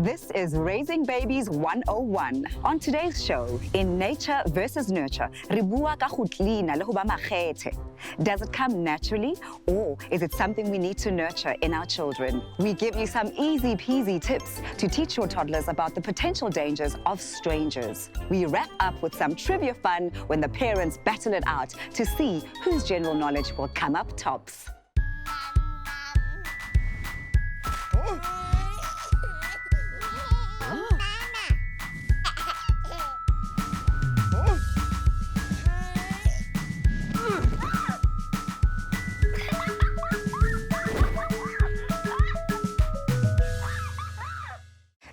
This is Raising Babies 101. On today's show, in Nature versus Nurture, re bua ka go tlina le go ba makgethe. Does it come naturally, or is it something we need to nurture in our children? We give you some easy peasy tips to teach your toddlers about the potential dangers of strangers. We wrap up with some trivia fun when the parents battle it out to see whose general knowledge will come up tops.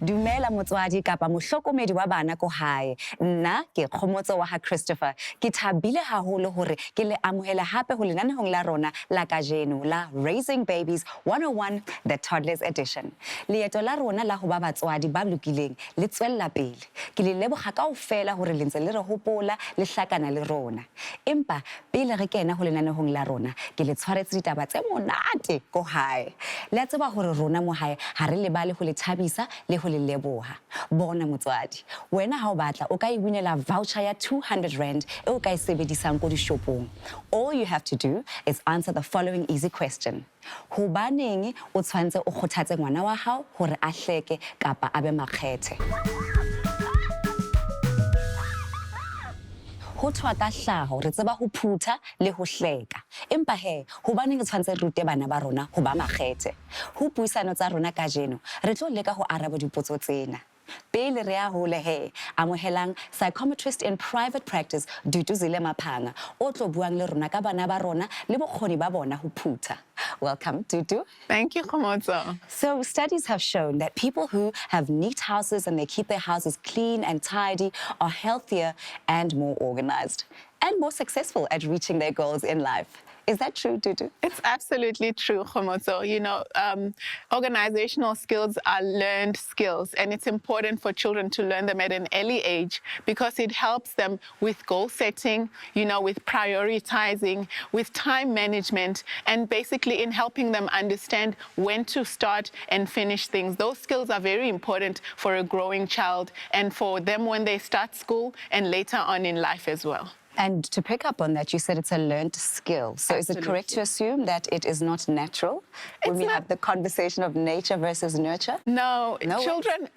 Dumela motswadi kapa mohlokomedi wa bana ko hae. Nna ke Kgomotso wa ha Christopher. Ke thabile haholo hore ke le amohela hape ho lenanehong la rona la kajeno la Raising Babies 101 The Toddlers Edition. Leeto la rona la ho ba batswadi ba lokileng le tswella pele. Ke le leboga kaofela hore le ntse le re hopola le hlakana le rona. Empa pele re kena ho lenanehong la rona ke le tshwaretse ditaba tse monate ko hae. Le tseba hore rona mo hae ha re lebale ho le thabisa le ho le leboha. Bona motswadi, wena ha o batla o ka iwinela voucher ya 200 rand e o ka e sebedisang ko dishopong. All you have to do is answer the following easy question. Hobaneng o tshwantse o kgothatse ngwana wa hao hore a hleke kapa a be makgethe? Ho thwa ka hlaho re tseba ho phutha le ho hleka. Empa he, hobaneng re tshwantse re rute bana ba rona ho ba makgethe? Ho puisano tsa rona kajeno, re tlo leka ho araba dipotso tsena. Pele re a hole he, amohelang psychometrist in private practice Duduzile Maphanga, o tlo buang le rona ka bana ba rona le bokgoni ba bona ho phutha. Welcome, Dudu. Thank you, Kgomotso. So studies have shown that people who have neat houses and they keep their houses clean and tidy are healthier and more organized and more successful at reaching their goals in life. Is that true, Dudu? It's absolutely true, Kgomotso. You know, organizational skills are learned skills, and it's important for children to learn them at an early age because it helps them with goal setting, you know, with prioritizing, with time management, and basically in helping them understand when to start and finish things. Those skills are very important for a growing child and for them when they start school and later on in life as well. And to pick up on that, you said it's a learned skill. So Absolutely. Is it correct to assume that it is not natural when we have the conversation of nature versus nurture? No,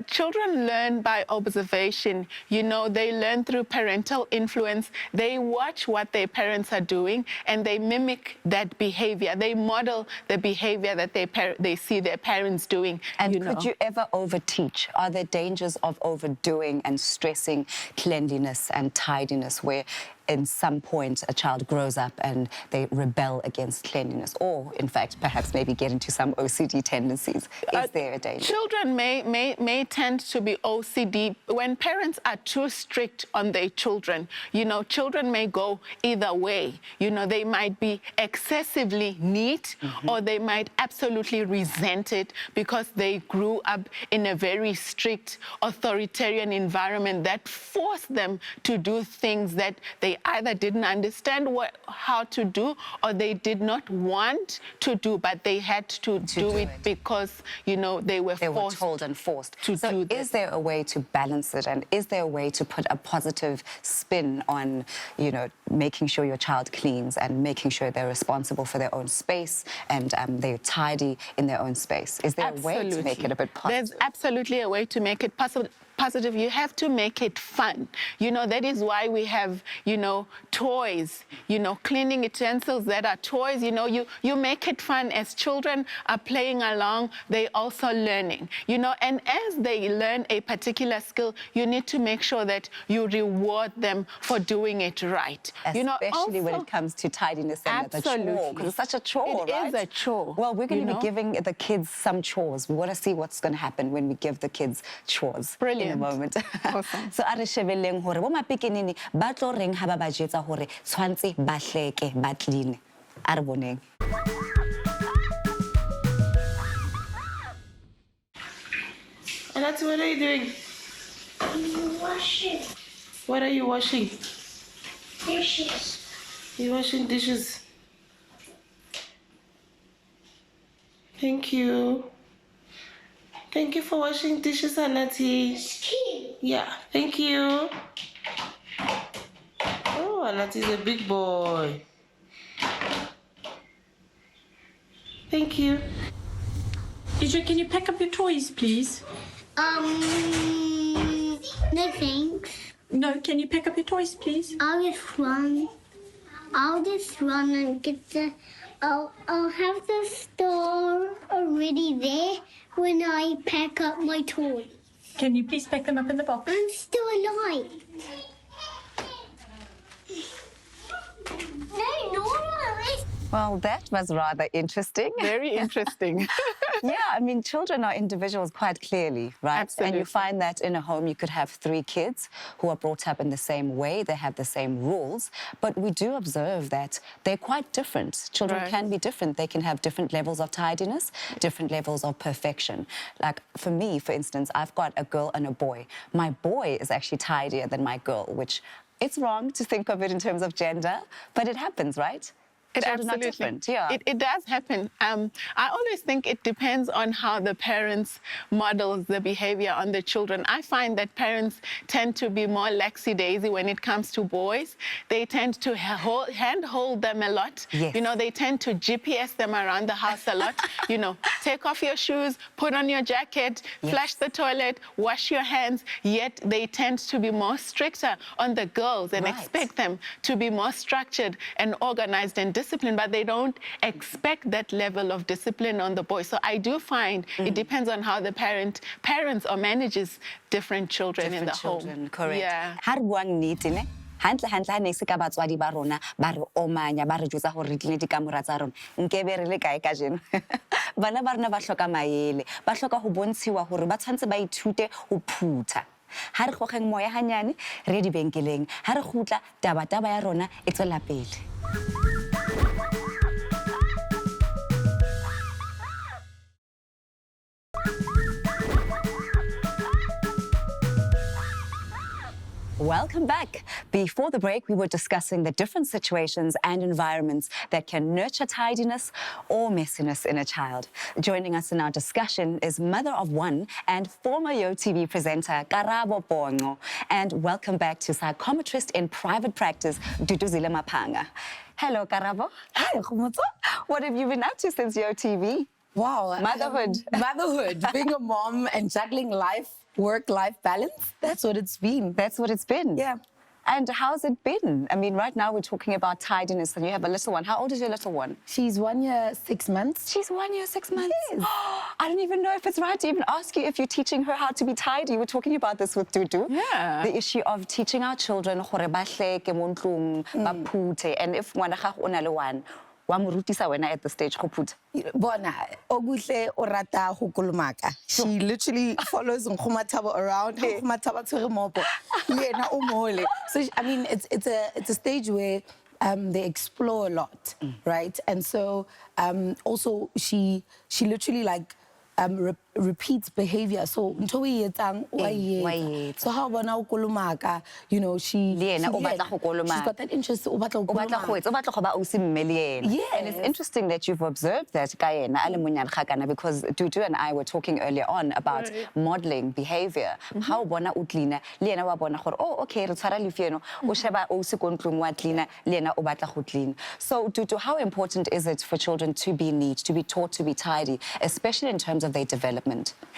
children learn by observation. You know, they learn through parental influence. They watch what their parents are doing and they mimic that behavior. They model the behavior that they see their parents doing. And could you ever overteach? Are there dangers of overdoing and stressing cleanliness and tidiness where in some point a child grows up and they rebel against cleanliness, or in fact perhaps maybe get into some OCD tendencies? Is there a danger? Children may tend to be OCD when parents are too strict on their children. You know, children may go either way. You know, they might be excessively neat or they might absolutely resent it because they grew up in a very strict authoritarian environment that forced them to do things that they either didn't understand how to do or they did not want to do, but they had to do it because, you know, they were told and forced to do this. Is there a way to balance it, and is there a way to put a positive spin on, you know, making sure your child cleans and making sure they're responsible for their own space and they're tidy in their own space? Is there a way to make it a bit positive? There's absolutely a way to make it positive. You have to make it fun. You know, that is why we have, you know, toys, you know, cleaning utensils that are toys. You know, you make it fun. As children are playing along, they also learning, you know, and as they learn a particular skill, you need to make sure that you reward them for doing it right. Especially when it comes to tidiness and the chore, because it's such a chore, right? It is a chore. Well, we're going to be giving the kids some chores. We want to see what's going to happen when we give the kids chores. Brilliant. In a moment. Awesome. So are re shebeleng hore bo mapikinini ba tlo reng ha ba ba jetsa hore tshwantse ba hleke ba clean. A re boneng. Alati, what are you doing? I'm washing What are you washing? dishes. You're washing dishes. Thank you. Thank you for washing dishes, Anati. Skin. Yeah, thank you. Oh, Anati's a big boy. Thank you. Idra, can you pack up your toys, please? No thanks. No, can you pack up your toys, please? I'll just run and get the. I'll have the store already there when I pack up my toys. Can you please pack them up in the box? I'm still alive. No. Well, that was rather interesting. Very interesting. Yeah, I mean, children are individuals quite clearly, right? And you Absolutely. find that in a home you could have 3 kids who are brought up in the same way, they have the same rules, but we do observe that they're quite different. Children Right. can be different. They can have different levels of tidiness, different levels of perfection. Like for me, for instance, I've got a girl and a boy. My boy is actually tidier than my girl, which it's wrong to think of it in terms of gender, but it happens, right? It Children are absolutely, different, yeah. It does happen. I always think it depends on how the parents model the behavior on the children. I find that parents tend to be more laxy-daisy when it comes to boys. They tend to handhold them a lot. Yes. You know, they tend to GPS them around the house a lot. You know, take off your shoes, put on your jacket, flush the toilet, wash your hands. Yet they tend to be more stricter on the girls and Right. expect them to be more structured and organized and discipline, but they don't expect that level of discipline on the boy. So I do find it depends on how the parents or manages different children in the children, home. correct. Yeah. Ha re buang nnete ne hantle ha ne se ka batswadi ba rona ba re omanya ba re jwetsa hore re tlile dikamora tsa rona nkebe re le kae ka jeno bana ba rona ba hloka maele ba hloka ho bontshiwa hore ba tshwantse ba ithute ho phutha ha re gogeng moya hanyane re ye dibenkeleng ha re gutla taba ya rona e tswela pele. Welcome back. Before the break, we were discussing the different situations and environments that can nurture tidiness or messiness in a child. Joining us in our discussion is mother of one and former YoTV presenter Karabo Pongo. And welcome back to psychometrist in private practice, Duduzile Mapanga. Hello, Karabo. Hi, Khumotso. What have you been up to since YoTV? Wow. Motherhood. Motherhood. Being a mom and juggling work-life balance. That's what it's been. That's what it's been. Yeah. And how's it been? I mean, right now we're talking about tidiness and you have a little one. How old is your little one? She's 1 year, 6 months. She's 1 year, 6 months. Yes. I don't even know if it's right to even ask you if you're teaching her how to be tidy. We're talking about this with Dudu. Yeah. The issue of teaching our children hore ba hleke mo ntlong, ba phuthe. And if ngwana gago o na le one, wa mo rutisa wena at the stage go phutha. Bona, Oguhle Orata Hukulumaka. She literally follows Nkhumatabo around. Nkhumatabo tshwere mopo. Yena o mole. So I mean, it's a stage where they explore a lot, right? And so also she literally like repeats behavior. So ntho e etsang wa e wa etsa. e etsa. So how bona o kolomaka, you know, she's yena o batla go kolomaka. got that interest. O batla go O batla go kolomaka. etsa, o batla go ba ausi mme le yena. And it's Yes. interesting that you've observed that ka yena a le monyane kgakana, because Dudu and I were talking earlier on about modeling behavior. How bona o cleaner, le yena wa bona gore oh okay re tshwara lefieno o sheba ausi ko ntlong wa cleaner, le yena o batla go clean. So Dudu, how important is it for children to be neat, to be taught to be tidy, especially in terms of their development?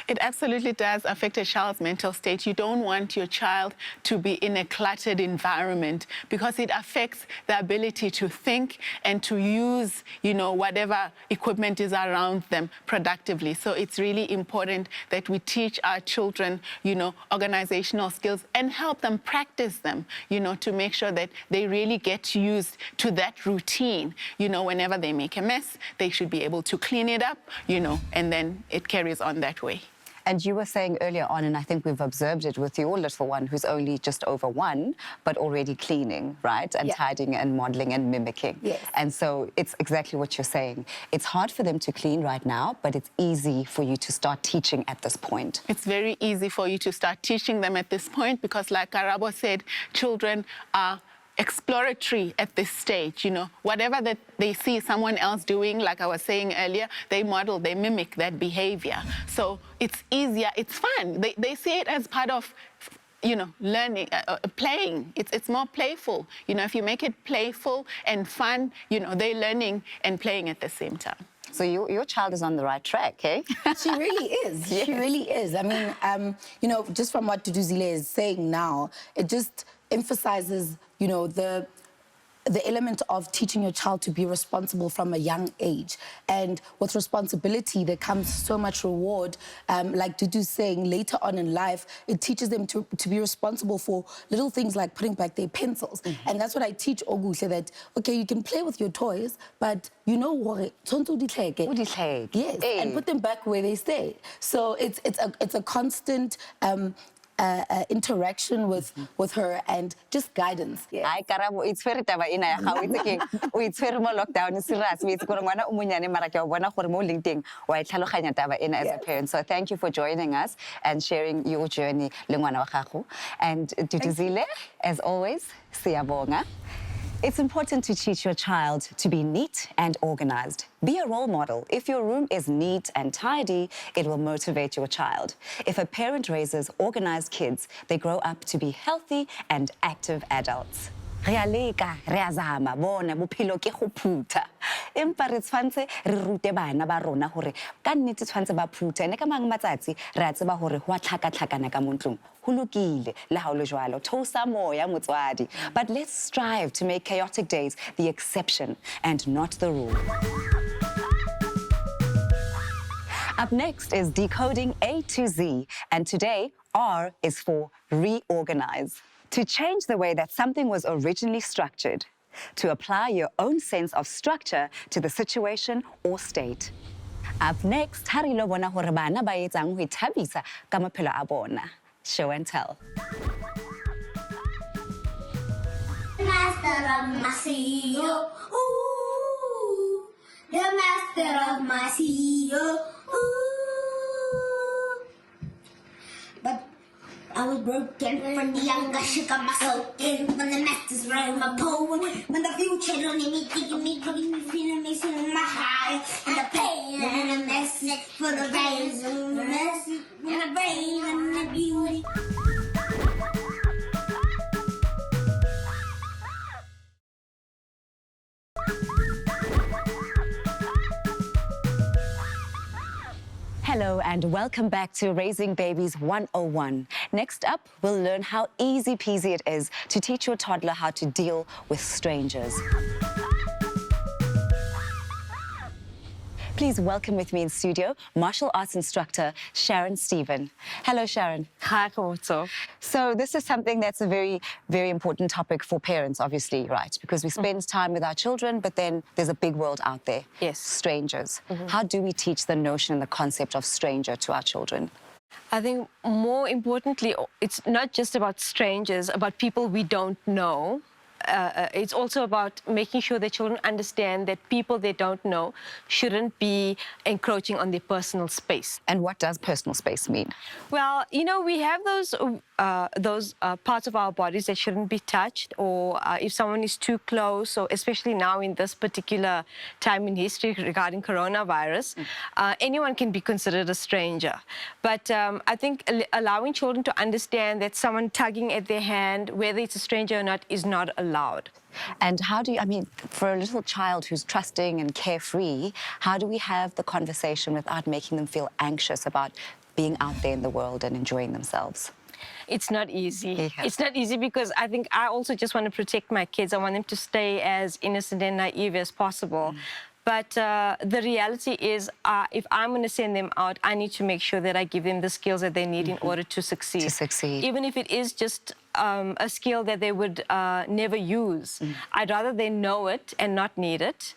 It absolutely does affect a child's mental state. You don't want your child to be in a cluttered environment because it affects the ability to think and to use, you know, whatever equipment is around them productively. So it's really important that we teach our children, you know, organizational skills and help them practice them, you know, to make sure that they really get used to that routine. You know, whenever they make a mess, they should be able to clean it up, you know, and then it carries on that way. And you were saying earlier on, and I think we've observed it with your little one who's only just over 1, but already cleaning, right? And Yeah. tidying and modeling and mimicking. Yes. And so it's exactly what you're saying. It's hard for them to clean right now, but it's easy for you to start teaching at this point. It's very easy for you to start teaching them at this point because, like Karabo said, children are exploratory at this stage, whatever that they see someone else doing, like I was saying earlier, they model, they mimic that behavior. So it's easier, it's fun. They see it as part of, learning, playing. It's more playful. If you make it playful and fun, they're learning and playing at the same time. So your child is on the right track, eh? She really is. Yes. She really is. I mean, just from what Duduzile is saying now, it just emphasizes, the element of teaching your child to be responsible from a young age. And with responsibility, there comes so much reward. Like Dudu's saying, later on in life, it teaches them to be responsible for little things like putting back their pencils. And that's what I teach Oguhle, that, okay, you can play with your toys, but you know what? Yes, and put them back where they stay. So it's a constant interaction with her and just guidance. Ay karabo it's very taba ina ya gago itse ke o itshwere mo lockdown serious we itse gore ngwana o monyane mara ke a bona gore mo leng teng wa itlhaloganya taba ina as a parent. So thank you for joining us and sharing your journey le ngwana wa gago. And Duduzile, as always, siyabonga. It's important to teach your child to be neat and organized. Be a role model. If your room is neat and tidy, it will motivate your child. If a parent raises organized kids, they grow up to be healthy and active adults. Re a leka, re a zama, bona bophelo ke go phutha. Empa re tshwantse re rute bana ba rona hore ka nnete tshwantse ba phutha ene ka mang matsatsi re a tseba hore ho a tlhaka-tlhakana ka mo ntlong. Ho lokile le ha o le jwalo, theosa moya motswadi. But let's strive to make chaotic days the exception and not the rule. Up next is Decoding A to Z, and today R is for reorganize. To change the way that something was originally structured, to apply your own sense of structure to the situation or state. Up next, ha re lo bona hore bana ba etsang ho ithabisa ka maphelo a bona. Show and tell. Master of my CEO, ooh, the master of my CEO, ooh. But I was broken from the young, I shook up my soul in when the masters ran my poem. When the future don't need me, kicking me, putting me, feeling me, feeling my high. And the pain and the message for the rains and the message and the brain and the beauty. Hello and welcome back to Raising Babies 101. Next up, we'll learn how easy peasy it is to teach your toddler how to deal with strangers. Please welcome with me in studio martial arts instructor Sharon Stephen. Hello, Sharon. Hi, Komoto. So this is something that's a very, very important topic for parents, obviously, right? Because we spend time with our children, but then there's a big world out there. Yes. Strangers. How do we teach the notion and the concept of stranger to our children? I think more importantly, it's not just about strangers, about people we don't know. It's also about making sure that children understand that people they don't know shouldn't be encroaching on their personal space. And what does personal space mean? Well, we have those parts of our bodies that shouldn't be touched, or if someone is too close, or especially now in this particular time in history regarding coronavirus, anyone can be considered a stranger. But I think allowing children to understand that someone tugging at their hand, whether it's a stranger or not, is not allowed. And how do you, for a little child who's trusting and carefree, how do we have the conversation without making them feel anxious about being out there in the world and enjoying themselves? It's not easy. Yeah. It's not easy because I think I also just want to protect my kids. I want them to stay as innocent and naive as possible. But the reality is, if I'm going to send them out, I need to make sure that I give them the skills that they need in order to succeed. To succeed. Even if it is just a skill that they would never use. I'd rather they know it and not need it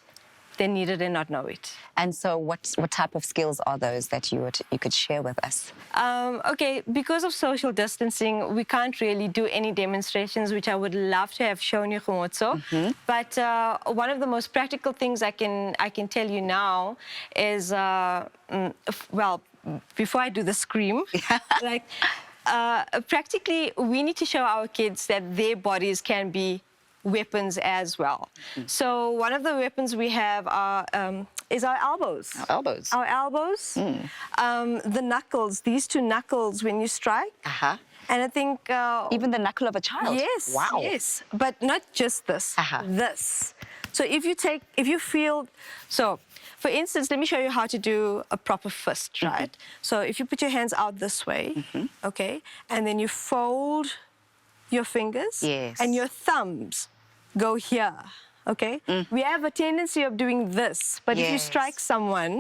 than need it and not know it. And so what type of skills are those that you could share with us? Okay, because of social distancing, we can't really do any demonstrations, which I would love to have shown you, Khomotso. But one of the most practical things I can tell you now is, well, before I do the scream, practically, we need to show our kids that their bodies can be weapons as well. So one of the weapons we have are, is our elbows. Our elbows. Our elbows. The knuckles, these two knuckles when you strike. Uh-huh. And I think... Even the knuckle of a child. Yes, Wow. yes. But not just this, Uh-huh. this. So if you feel, so for instance, let me show you how to do a proper fist, right? So if you put your hands out this way, okay, and then you fold your fingers, Yes. and your thumbs go here, okay? We have a tendency of doing this, but if you Yes. strike someone,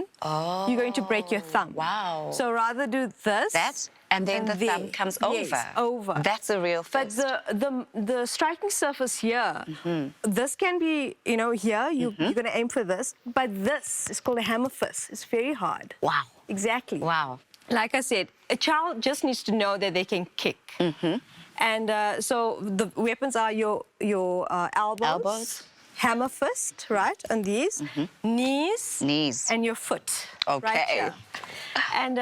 you're going to break your thumb. Wow. So rather do this. That, and then the thumb there. comes Yes, over. over. That's a real But fist. the striking surface here, this can be, you know, here, you're going to aim for this, but this is called a hammer fist. It's very hard. Wow. Exactly. Wow. Like I said, a child just needs to know that they can kick. And so the weapons are your elbows, hammer fist, right, on these, knees, Knees. and your foot. Right Okay. here. And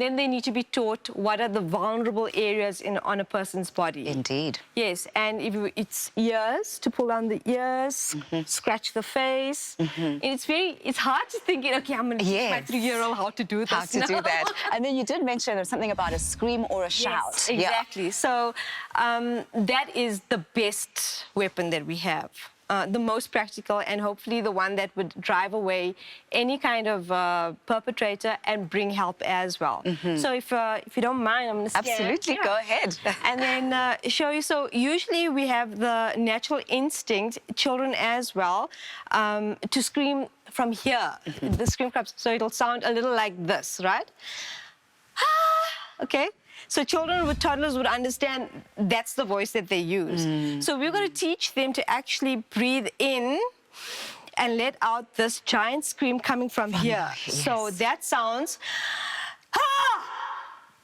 then they need to be taught what are the vulnerable areas on a person's body. Indeed. Yes, and it's ears, to pull down the ears, scratch the face. And it's hard to think, okay, I'm going to teach my Yes. 3-year-old how to do this. How to do that. And then you did mention something about a scream or a shout. Yes, exactly. So that is the best weapon that we have. The most practical, and hopefully the one that would drive away any kind of perpetrator and bring help as well. So if you don't mind, I'm going to scan. Absolutely, go ahead. And then show you. So usually we have the natural instinct, children as well, to scream from here. The scream comes, so it'll sound a little like this, right? Okay. So children with toddlers would understand that's the voice that they use. So we're going to teach them to actually breathe in and let out this giant scream coming from here. Yes. So that sounds, ah!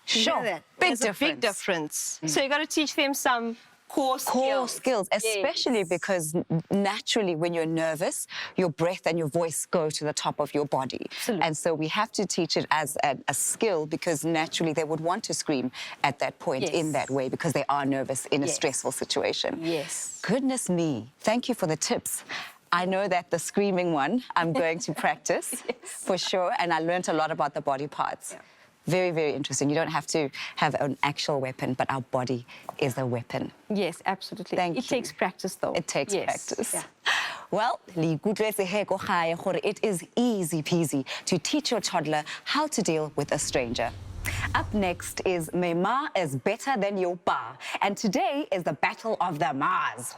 You hear Sure. that? Big There's a big difference. So you got to teach them some core skills, especially Yes. because naturally when you're nervous, your breath and your voice go to the top of your body. Absolutely. And so we have to teach it as a skill, because naturally they would want to scream at that point in Yes. that way, because they are nervous in a Yes. stressful situation. Yes. Goodness me. Thank you for the tips. I know that the screaming one I'm going to practice for sure, and I learned a lot about the body parts. Yeah. Very, very interesting. You don't have to have an actual weapon, but our body is a weapon. Yes, absolutely. Thank It you. takes practice, though. It takes Yes. practice. Yeah. Well, it is easy peasy to teach your toddler how to deal with a stranger. Up next is My Ma is Better Than Your Pa. And today is the Battle of the Ma's.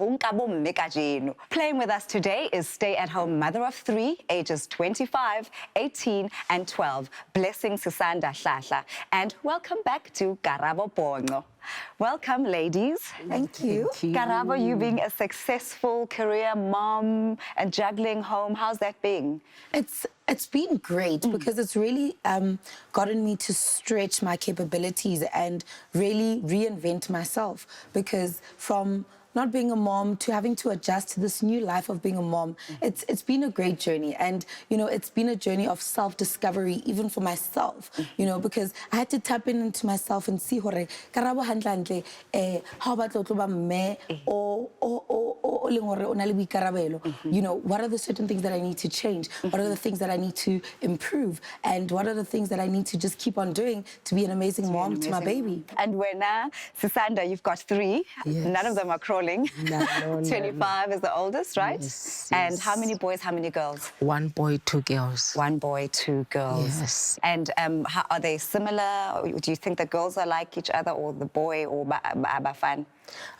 Playing with us today is stay-at-home mother of 3, ages 25, 18 and 12, Blessing Sisanda Hlahla. And welcome back to Karabo Pongo. Welcome, ladies. Thank you. Karabo, you being a successful career mom and juggling home, how's that been? It's been great because it's really gotten me to stretch my capabilities and really reinvent myself, because from not being a mom to having to adjust to this new life of being a mom, it's been a great journey. And, you know, it's been a journey of self-discovery, even for myself, you know, because I had to tap into myself and see, Karabo handle how about me you know, what are the certain things that I need to change? What are the things that I need to improve? And what are the things that I need to just keep on doing to be an amazing mom to my baby? And when Sisanda, you've got 3. Yes. None of them are crawling. No, 25 is the oldest, right? Yes, And yes. how many boys, how many girls? 1 boy, 2 girls. 1 boy, 2 girls. Yes. And how, are they similar? Or do you think the girls are like each other, or the boy, or abafan?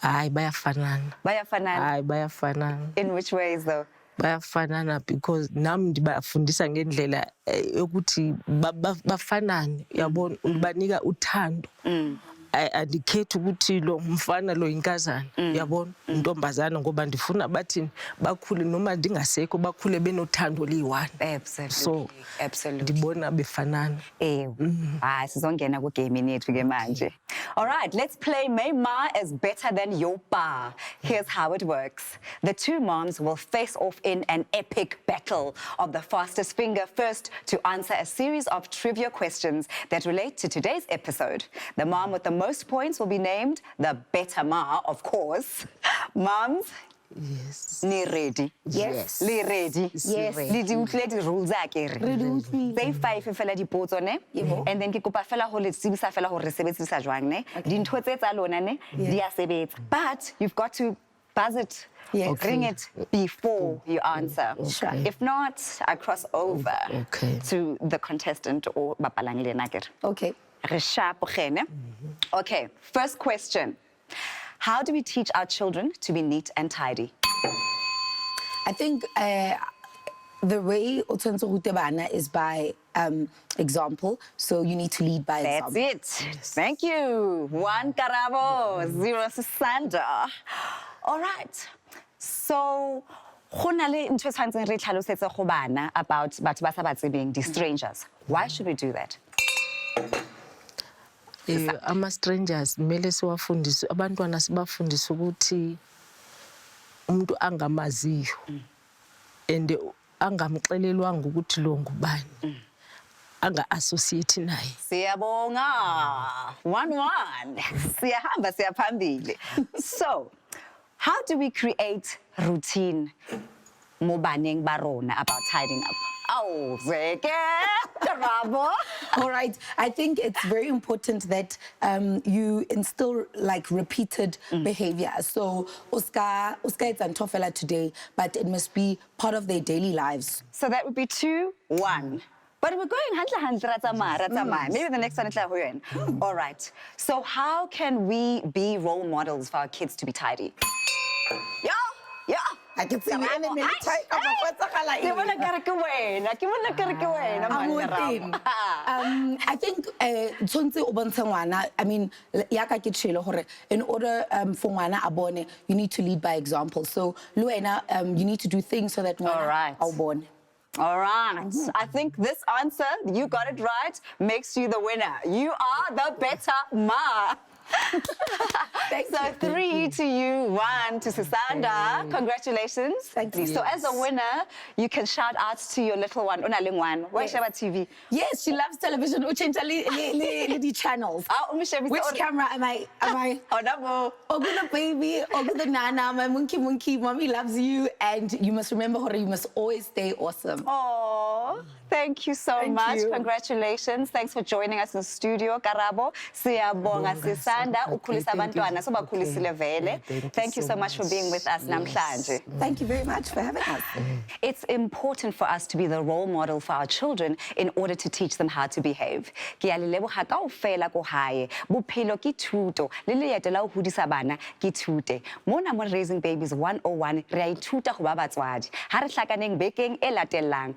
Hayi bayafanana. Bayafanana? Hayi bayafanana. In which ways, though? Bayafanana because nami ndibafundisa ngendlela yokuthi bafanane, yabona, ubanika uthando. Andikhethi ukuthi lo mfana lo inkazana, yabona, intombazana, ngoba ndifuna bathini bakhule noma ndingasekho bakhule benothando liyi-one. Absolutely. So Absolutely. ndibona befanana. Sizongena ku-game yethu ke manje. All right, let's play My Ma is Better Than Your Pa. Here's how it works. The 2 moms will face off in an epic battle of the fastest finger first to answer a series of trivia questions that relate to today's episode. The mom with the most points will be named the better Ma, of course. Moms, Yes. ni ready? Yes. Le ready? Yes. Le di utlwe di rules a ke re. Re di utlwile. Say 5 fela dipotso ne. And then ke kopa fela ho le tsebisa fela hore re sebedisa jwang ne. Dintho tse tsa lona ne di a sebetsa. But you've got to buzz it. Yes. Ring it before you answer. Sure. If not, I cross over Okay. to the contestant or bapalang le na ke re. Okay. Re sharp gene. Okay, first question. How do we teach our children to be neat and tidy? I think the way o tshwanetse go ruta bana is by example. So you need to lead by That's example. it. Thank you. 1 Karabo, 0 Sandra. All right. So, go na le ntho e tshwanetseng re tlhalosetse go bana about batho ba sa ba tsebeng, the strangers. Why should we do that? Ama-strangers kumele siwafundise abantwana sibafundise ukuthi umuntu angamaziyo and angamxelelwanga ukuthi lo ngubani anga-associate naye. Siyabonga. 1-1. Siyahamba siyaphambili. So, how do we create routine mo baneng ba rona about tidying up? Oh, Zeke, Karabo. All right. I think it's very important that you instill like repeated behavior. So Oscar it's antofela today, but it must be part of their daily lives. So that would be 2-1. But we're going ratsama. Maybe the next one is all right. So how can we be role models for our kids to be tidy? Yeah. I can see you in a minute. I think tshwantse o bontshe ngwana, I mean yaka ke tshelo hore in order for ngwana a bone, you need to lead by example. So le wena you need to do things so that ngwana a bone. All right. I think this answer, you got it right, makes you the winner. You are the better ma. So 3 to you, 1 to Susanda. Congratulations. Thank you. So as a winner, you can shout out to your little one, Unalingwan. Why Shaba TV? Yes, she loves television. Uchenja the channels. Which camera am I? Oh, no. Oguda baby, Oguda nana, my monkey, mommy loves you, and you must remember her. You must always stay awesome. Oh, thank you so much. you. Congratulations. Thanks for joining us in the studio, Karabo. Siyabonga Sisanda, ukhulisa abantwana so bakhulisile vele. Thank you so much for being with us namhlanje. Thank you very much for having us. It's important for us to be the role model for our children in order to teach them how to behave. Ke a le leboga kaofela ko hae. Bophelo ke thuto. Le leeto la ho hodisa bana ke thute. Mona mo Raising Babies 101 re a ithuta go ba batswadi. Ha re hlakaneng bekeng e latelang.